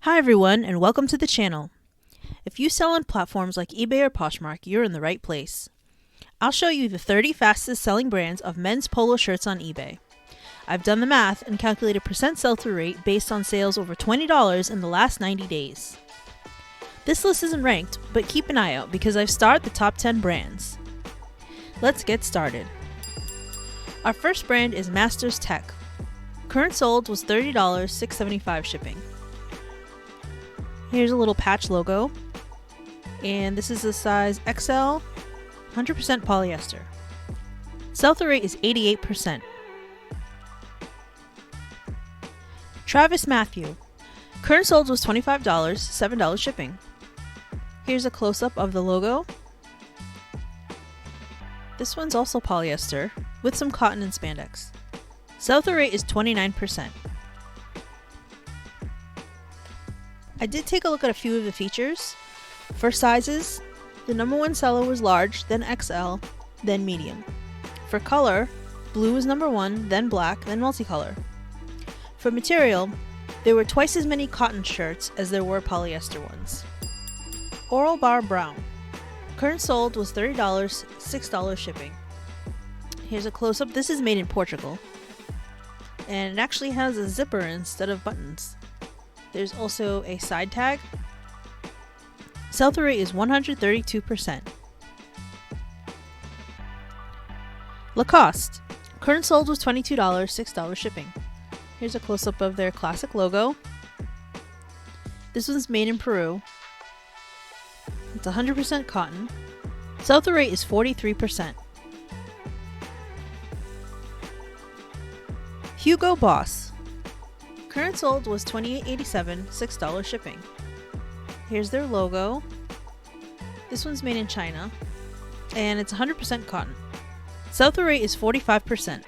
Hi everyone, and welcome to the channel. If you sell on platforms like eBay or Poshmark, you're in the right place. I'll show you the 30 fastest selling brands of men's polo shirts on eBay. I've done the math and calculated percent sell-through rate based on sales over $20 in the last 90 days. This list isn't ranked, but keep an eye out because I've starred the top 10 brands. Let's get started. Our first brand is Masters Tech. Current sold was $30, $6.75 shipping. Here's a little patch logo, and this is a size XL, 100% polyester. Sell-through rate is 88%. Travis Matthew. Current sold was $25, $7 shipping. Here's a close-up of the logo. This one's also polyester, with some cotton and spandex. Sell-through rate is 29%. I did take a look at a few of the features. For sizes, the number one seller was large, then XL, then medium. For color, blue was number one, then black, then multicolor. For material, there were twice as many cotton shirts as there were polyester ones. Oral Bar Brown. Current sold was $30, $6 shipping. Here's a close-up. This is made in Portugal, and it actually has a zipper instead of buttons. There's also a side tag. Sell-through rate is 132%. Lacoste. Current sold was $22, $6 shipping. Here's a close-up of their classic logo. This one's made in Peru. It's 100% cotton. Sell-through rate is 43%. Hugo Boss. Current sold was $28.87, $6 shipping. Here's their logo. This one's made in China, and it's 100% cotton. Sell-through rate is 45%.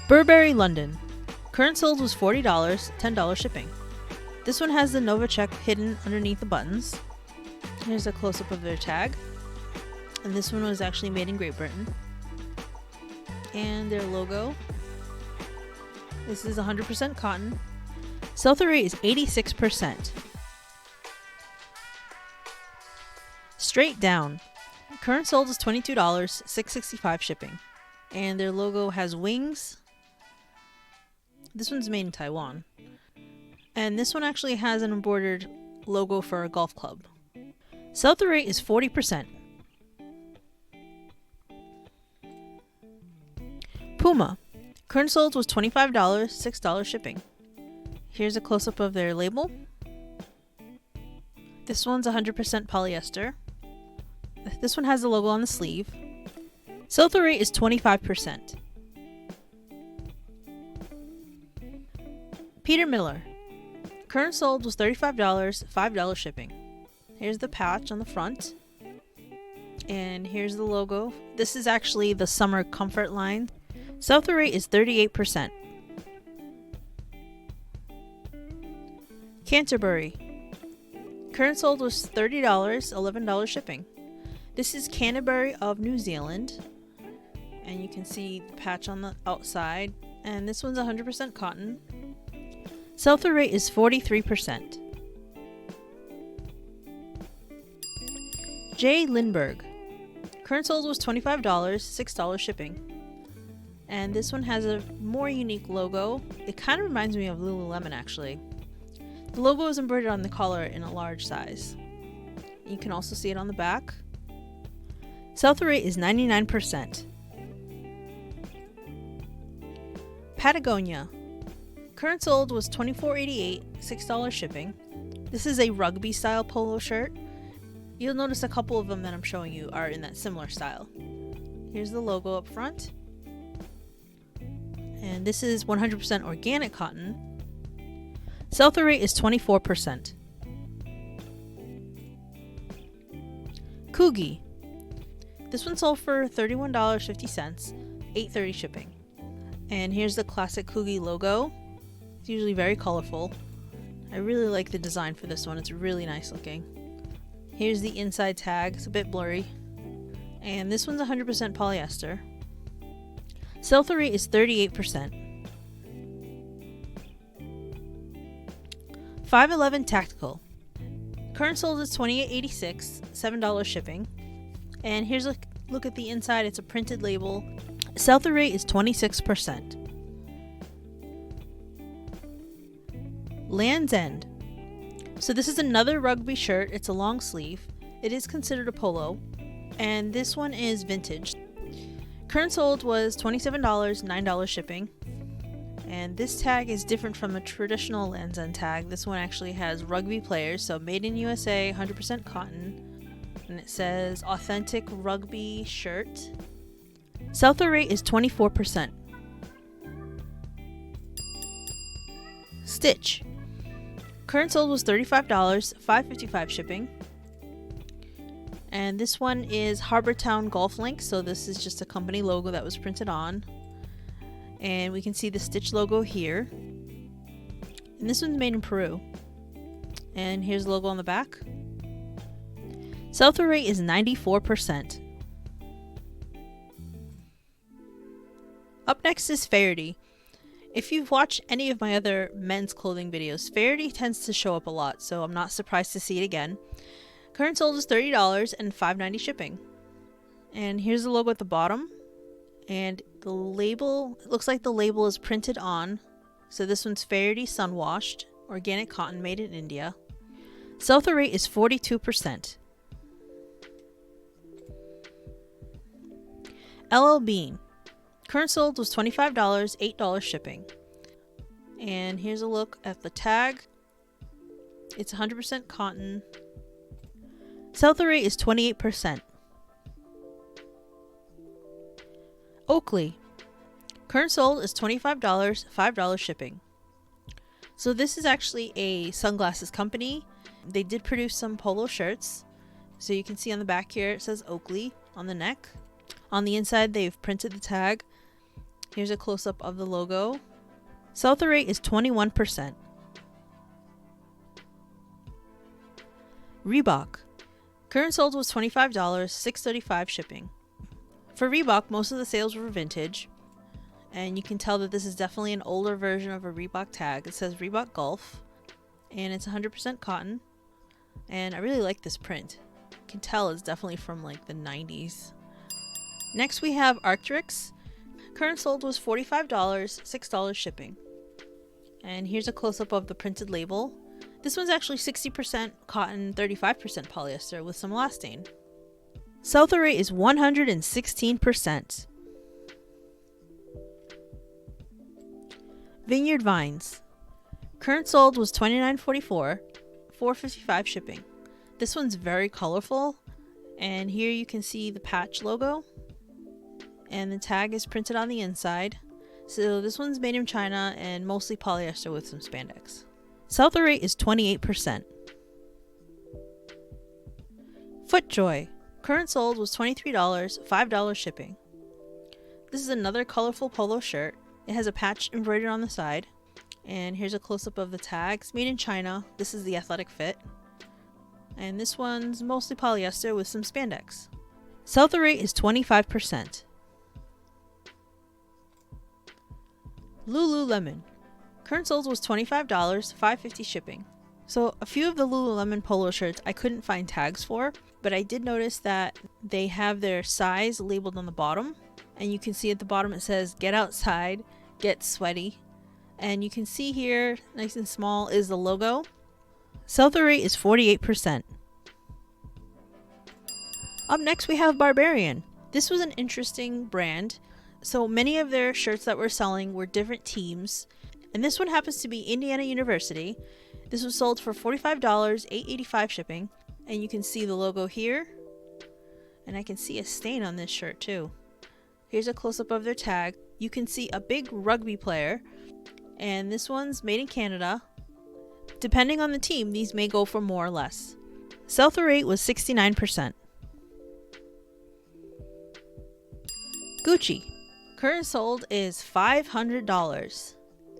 Burberry London. Current sold was $40, $10 shipping. This one has the Novacek hidden underneath the buttons. Here's a close-up of their tag. And this one was actually made in Great Britain. And their logo. This is 100% cotton. Sell-through rate is 86%. Straight Down. Current sold is $22, $6.65 shipping. And their logo has wings. This one's made in Taiwan. And this one actually has an embroidered logo for a golf club. Sell-through rate is 40%. Puma. Current sold was $25, $6 shipping. Here's a close-up of their label. This one's 100% polyester. This one has the logo on the sleeve. Sell-through rate is 25%. Peter Miller. Current sold was $35, $5 shipping. Here's the patch on the front. And here's the logo. This is actually the summer comfort line. Sell-through rate is 38%. Canterbury. Current sold was $30, $11 shipping. This is Canterbury of New Zealand. And you can see the patch on the outside. And this one's 100% cotton. Sell-through rate is 43%. J. Lindbergh. Current sold was $25, $6 shipping. And this one has a more unique logo. It kind of reminds me of Lululemon actually. The logo is embroidered on the collar in a large size. You can also see it on the back. Sell-through rate is 99%. Patagonia. Current sold was $24.88, $6 shipping. This is a rugby style polo shirt. You'll notice a couple of them that I'm showing you are in that similar style. Here's the logo up front. And this is 100% organic cotton. Sell-through rate is 24%. Coogie. This one sold for $31.50, $8.30 shipping. And here's the classic Coogie logo. It's usually very colorful. I really like the design for this one. It's really nice looking. Here's the inside tag. It's a bit blurry. And this one's 100% polyester. Sell-through rate is 38%. 511 Tactical. Current sold is $28.86, $7 shipping. And here's a look at the inside. It's a printed label. Sell-through rate is 26%. Land's End. So this is another rugby shirt. It's a long sleeve. It is considered a polo. And this one is vintage. Current sold was $27, $9 shipping. And this tag is different from a traditional Land's End tag. This one actually has rugby players, so made in USA, 100% cotton. And it says authentic rugby shirt. Sell-through rate is 24%. Stitch. Current sold was $35, $5.55 shipping. And this one is Harbortown Golf Link, so this is just a company logo that was printed on. And we can see the Stitch logo here. And this one's made in Peru. And here's the logo on the back. Sell-through rate is 94%. Up next is Faherty. If you've watched any of my other men's clothing videos, Faherty tends to show up a lot, so I'm not surprised to see it again. Current sold is $30 and $5.90 shipping. And here's the logo at the bottom. And the label, it looks like the label is printed on. So this one's Faherty Sunwashed, organic cotton made in India. Sell-through rate is 42%. LL Bean. Current sold was $25, $8 shipping. And here's a look at the tag. It's 100% cotton. Sell-through rate is 28%. Oakley. Current sold is $25, $5 shipping. So this is actually a sunglasses company. They did produce some polo shirts. So you can see on the back here it says Oakley on the neck. On the inside they've printed the tag. Here's a close-up of the logo. Sell-through rate is 21%. Reebok. Current sold was $25, $6.35 shipping. For Reebok, most of the sales were vintage. And you can tell that this is definitely an older version of a Reebok tag. It says Reebok Golf. And it's 100% cotton. And I really like this print. You can tell it's definitely from like the 90s. Next we have Arc'teryx. Current sold was $45, $6 shipping. And here's a close-up of the printed label. This one's actually 60% cotton, 35% polyester with some elastane. Sell-through rate is 116%. Vineyard Vines. Current sold was $29.44, $4.55 shipping. This one's very colorful, and here you can see the patch logo, and the tag is printed on the inside. So this one's made in China and mostly polyester with some spandex. Sell-through rate is 28%. FootJoy. Current sold was $23, $5 shipping. This is another colorful polo shirt. It has a patch embroidered on the side. And here's a close-up of the tags. Made in China. This is the athletic fit. And this one's mostly polyester with some spandex. Sell-through rate is 25%. Lululemon. Current sold was $25, $5.50 shipping. So a few of the Lululemon polo shirts I couldn't find tags for, but I did notice that they have their size labeled on the bottom. And you can see at the bottom it says, "Get outside, get sweaty." And you can see here, nice and small, is the logo. Sell-through rate is 48%. Up next we have Barbarian. This was an interesting brand. So many of their shirts that we're selling were different teams. And this one happens to be Indiana University. This was sold for $45, $8.85 shipping. And you can see the logo here. And I can see a stain on this shirt too. Here's a close-up of their tag. You can see a big rugby player. And this one's made in Canada. Depending on the team, these may go for more or less. Sell-through rate was 69%. Gucci. Current sold is $500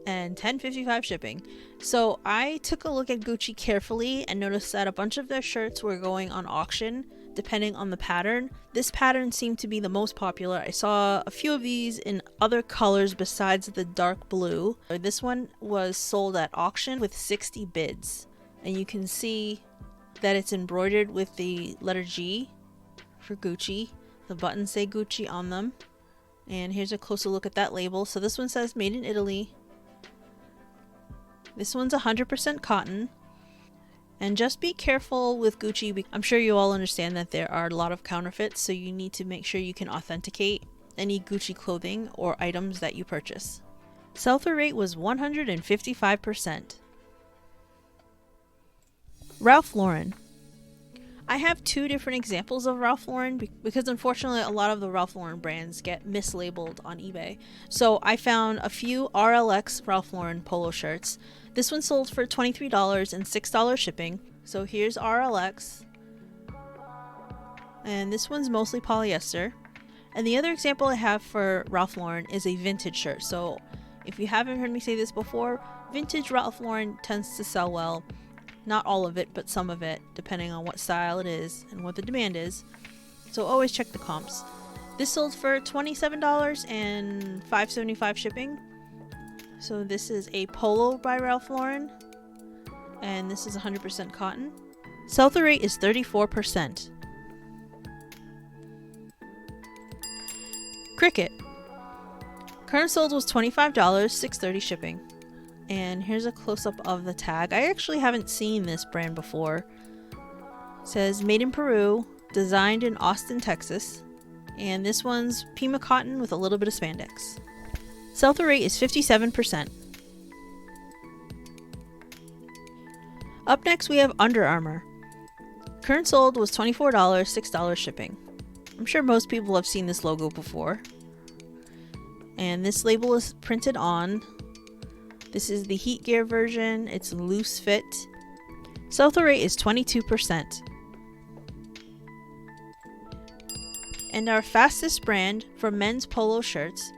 and $10.55 shipping. So I took a look at Gucci carefully and noticed that a bunch of their shirts were going on auction depending on the pattern. This pattern seemed to be the most popular. I saw a few of these in other colors besides the dark blue. This one was sold at auction with 60 bids. And you can see that it's embroidered with the letter G for Gucci. The buttons say Gucci on them. And here's a closer look at that label. So this one says made in Italy. This one's 100% cotton. And just be careful with Gucci. I'm sure you all understand that there are a lot of counterfeits, so you need to make sure you can authenticate any Gucci clothing or items that you purchase. Sell-through rate was 155%. Ralph Lauren. I have two different examples of Ralph Lauren because unfortunately a lot of the Ralph Lauren brands get mislabeled on eBay. So I found a few RLX Ralph Lauren polo shirts. This one sold for $23 and $6 shipping. So here's RLX. And this one's mostly polyester. And the other example I have for Ralph Lauren is a vintage shirt. So if you haven't heard me say this before, vintage Ralph Lauren tends to sell well. Not all of it, but some of it, depending on what style it is and what the demand is. So always check the comps. This sold for $27 and $5.75 shipping. So this is a Polo by Ralph Lauren. And this is 100% cotton. Sell-through rate is 34%. Cricket. Current sold was $25, $6.30 shipping. And here's a close-up of the tag. I actually haven't seen this brand before. It says made in Peru, designed in Austin, Texas. And this one's Pima cotton with a little bit of spandex. Sell-through rate is 57%. Up next we have Under Armour. Current sold was $24, $6 shipping. I'm sure most people have seen this logo before. And this label is printed on. This is the heat gear version. It's loose fit. Sell-through rate is 22%. And our fastest brand for men's polo shirts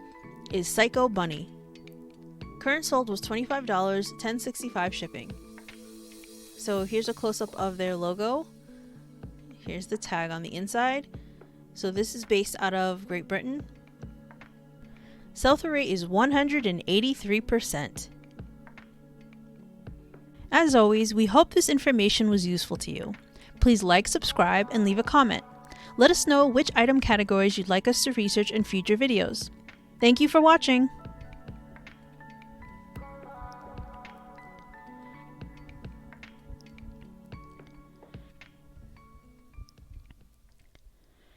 is Psycho Bunny. Current sold was $25, $10.65 shipping. So here's a close-up of their logo. Here's the tag on the inside. So this is based out of Great Britain. Sell-through rate is 183%. As always, we hope this information was useful to you. Please like, subscribe, and leave a comment. Let us know which item categories you'd like us to research in future videos. Thank you for watching!